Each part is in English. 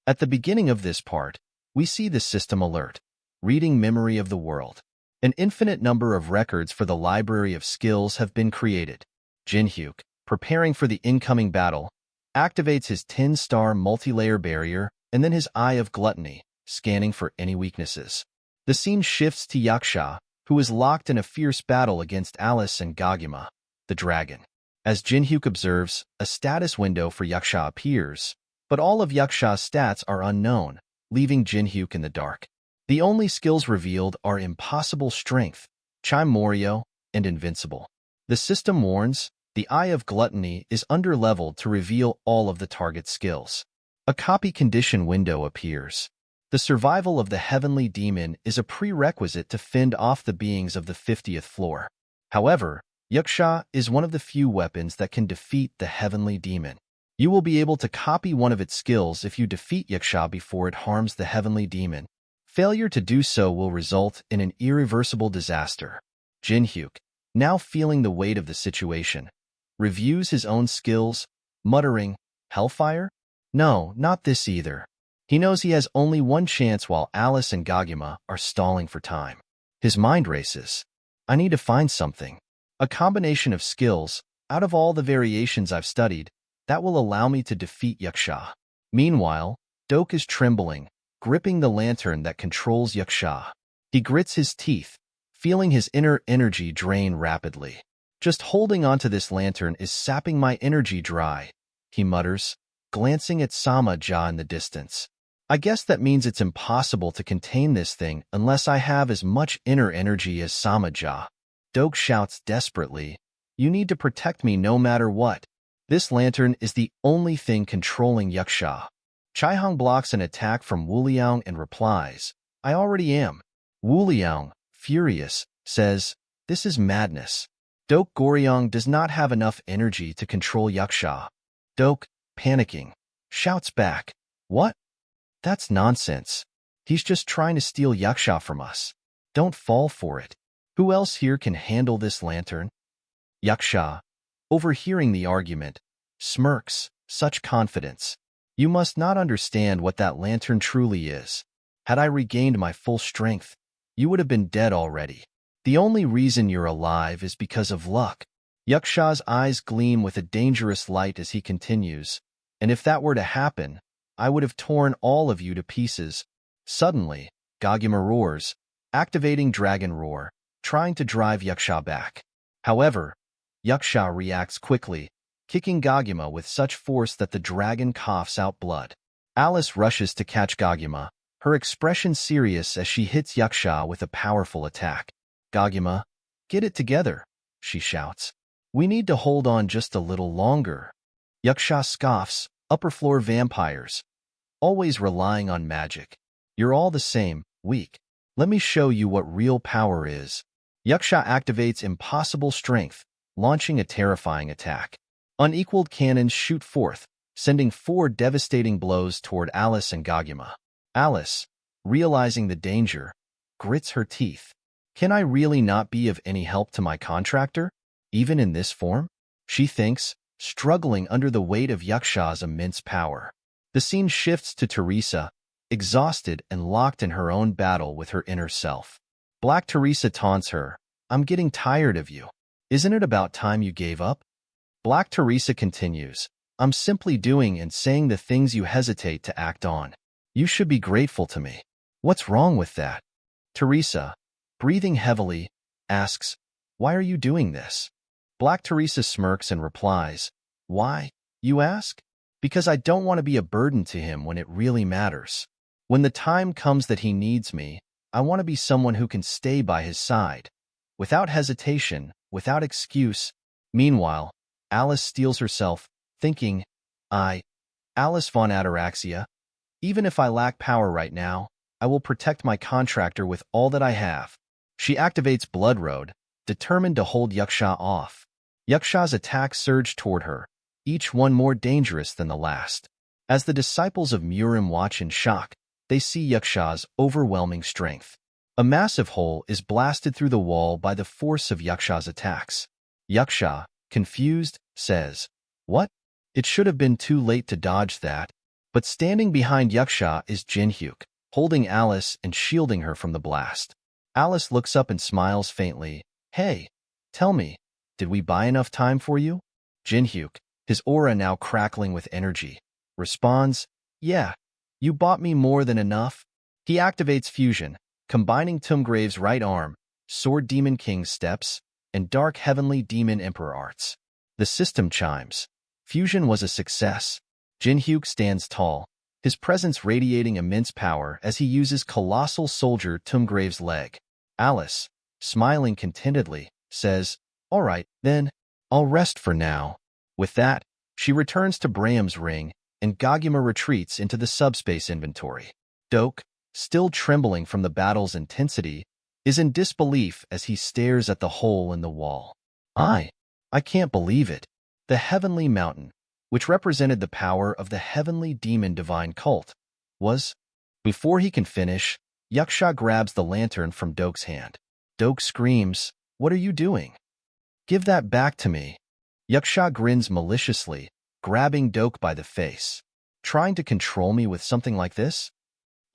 At the beginning of this part, we see the system alert, reading memory of the world. An infinite number of records for the library of skills have been created. Jinhyuk, preparing for the incoming battle, activates his 10-star multi-layer barrier and then his Eye of Gluttony, scanning for any weaknesses. The scene shifts to Yaksha, who is locked in a fierce battle against Alice and Gaguma, the dragon. As Jinhyuk observes, a status window for Yaksha appears, but all of Yaksha's stats are unknown, leaving Jinhyuk in the dark. The only skills revealed are Impossible Strength, Chime Morio, and Invincible. The system warns, the Eye of Gluttony is underleveled to reveal all of the target skills. A copy condition window appears. The survival of the heavenly demon is a prerequisite to fend off the beings of the 50th floor. However, Yaksha is one of the few weapons that can defeat the heavenly demon. You will be able to copy one of its skills if you defeat Yaksha before it harms the heavenly demon. Failure to do so will result in an irreversible disaster. Jinhyuk, now feeling the weight of the situation, reviews his own skills, muttering, "Hellfire? No, not this either." He knows he has only one chance while Alice and Gaguma are stalling for time. His mind races. I need to find something. A combination of skills, out of all the variations I've studied, that will allow me to defeat Yaksha. Meanwhile, Dok is trembling, gripping the lantern that controls Yaksha. He grits his teeth, feeling his inner energy drain rapidly. Just holding onto this lantern is sapping my energy dry, he mutters, glancing at Sama-ja in the distance. I guess that means it's impossible to contain this thing unless I have as much inner energy as Sama-ja. Dok shouts desperately, "You need to protect me no matter what." This lantern is the only thing controlling Yaksha. Chaihong blocks an attack from Wu Liang and replies, "I already am." Wu Liang, furious, says, "This is madness." Dok Goryong does not have enough energy to control Yaksha. Dok, panicking, shouts back, "What? That's nonsense. He's just trying to steal Yaksha from us. Don't fall for it. Who else here can handle this lantern?" Yaksha, overhearing the argument, smirks, such confidence. "You must not understand what that lantern truly is. Had I regained my full strength, you would have been dead already. The only reason you're alive is because of luck." Yaksha's eyes gleam with a dangerous light as he continues, "And if that were to happen, I would have torn all of you to pieces." Suddenly, Gaguma roars, activating Dragon Roar, trying to drive Yaksha back. However, Yaksha reacts quickly, kicking Gaguma with such force that the dragon coughs out blood. Alice rushes to catch Gaguma, her expression serious as she hits Yaksha with a powerful attack. "Gaguma, get it together," she shouts. "We need to hold on just a little longer." Yaksha scoffs, "Upper floor vampires, always relying on magic. You're all the same, weak. Let me show you what real power is." Yaksha activates Impossible Strength, launching a terrifying attack. Unequaled cannons shoot forth, sending 4 devastating blows toward Alice and Gaguma. Alice, realizing the danger, grits her teeth. "Can I really not be of any help to my contractor, even in this form?" she thinks, struggling under the weight of Yaksha's immense power. The scene shifts to Teresa, exhausted and locked in her own battle with her inner self. Black Teresa taunts her, "I'm getting tired of you. Isn't it about time you gave up?" Black Teresa continues, "I'm simply doing and saying the things you hesitate to act on. You should be grateful to me. What's wrong with that?" Teresa, breathing heavily, asks, "Why are you doing this?" Black Teresa smirks and replies, "Why, you ask? Because I don't want to be a burden to him when it really matters. When the time comes that he needs me, I want to be someone who can stay by his side, without hesitation, without excuse." Meanwhile, Alice steels herself, thinking, Alice von Ataraxia, even if I lack power right now, I will protect my contractor with all that I have." She activates Blood Road, determined to hold Yaksha off. Yaksha's attacks surge toward her, each one more dangerous than the last. As the disciples of Murim watch in shock, they see Yaksha's overwhelming strength. A massive hole is blasted through the wall by the force of Yaksha's attacks. Yaksha, confused, says, "What? It should have been too late to dodge that." But standing behind Yaksha is Jinhyuk, holding Alice and shielding her from the blast. Alice looks up and smiles faintly. Hey, tell me, did we buy enough time for you? Jinhyuk, his aura now crackling with energy, responds, yeah, you bought me more than enough. He activates fusion, combining Tumgrave's right arm, Sword Demon King's steps, and Dark Heavenly Demon Emperor arts. The system chimes. Fusion was a success. Jinhyuk stands tall, his presence radiating immense power as he uses Colossal Soldier Tumgrave's leg. Alice, smiling contentedly, says, all right, then, I'll rest for now. With that, she returns to Braham's ring, and Gaguma retreats into the subspace inventory. Doke, still trembling from the battle's intensity, is in disbelief as he stares at the hole in the wall. I can't believe it. The Heavenly Mountain, which represented the power of the Heavenly Demon Divine Cult, was... Before he can finish, Yaksha grabs the lantern from Doke's hand. Doke screams, what are you doing? Give that back to me. Yaksha grins maliciously, grabbing Doke by the face. Trying to control me with something like this?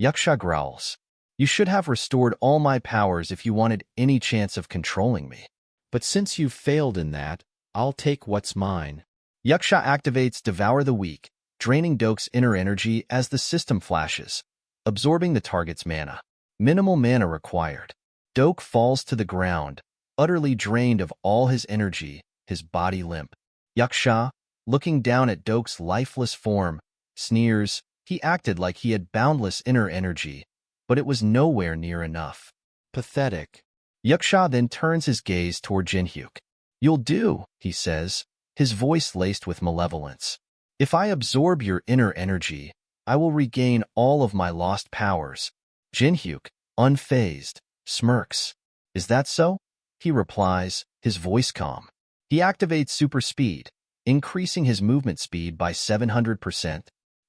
Yaksha growls. You should have restored all my powers if you wanted any chance of controlling me. But since you've failed in that, I'll take what's mine. Yaksha activates Devour the Weak, draining Doke's inner energy as the system flashes, absorbing the target's mana. Minimal mana required. Doke falls to the ground, utterly drained of all his energy, his body limp. Yaksha, looking down at Doke's lifeless form, sneers. He acted like he had boundless inner energy, but it was nowhere near enough. Pathetic. Yaksha then turns his gaze toward Jinhyuk. You'll do, he says, his voice laced with malevolence. If I absorb your inner energy, I will regain all of my lost powers. Jinhyuk, unfazed, smirks. Is that so? He replies, his voice calm. He activates super speed, increasing his movement speed by 700%.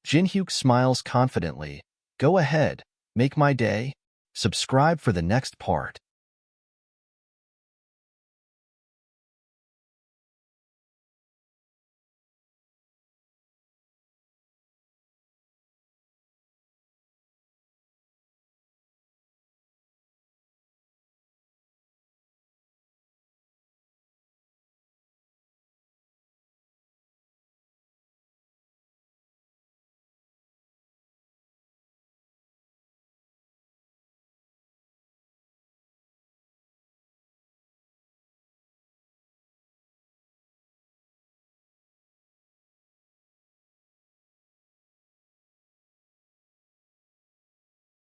Jinhyuk smiles confidently. Go ahead, make my day. Subscribe for the next part.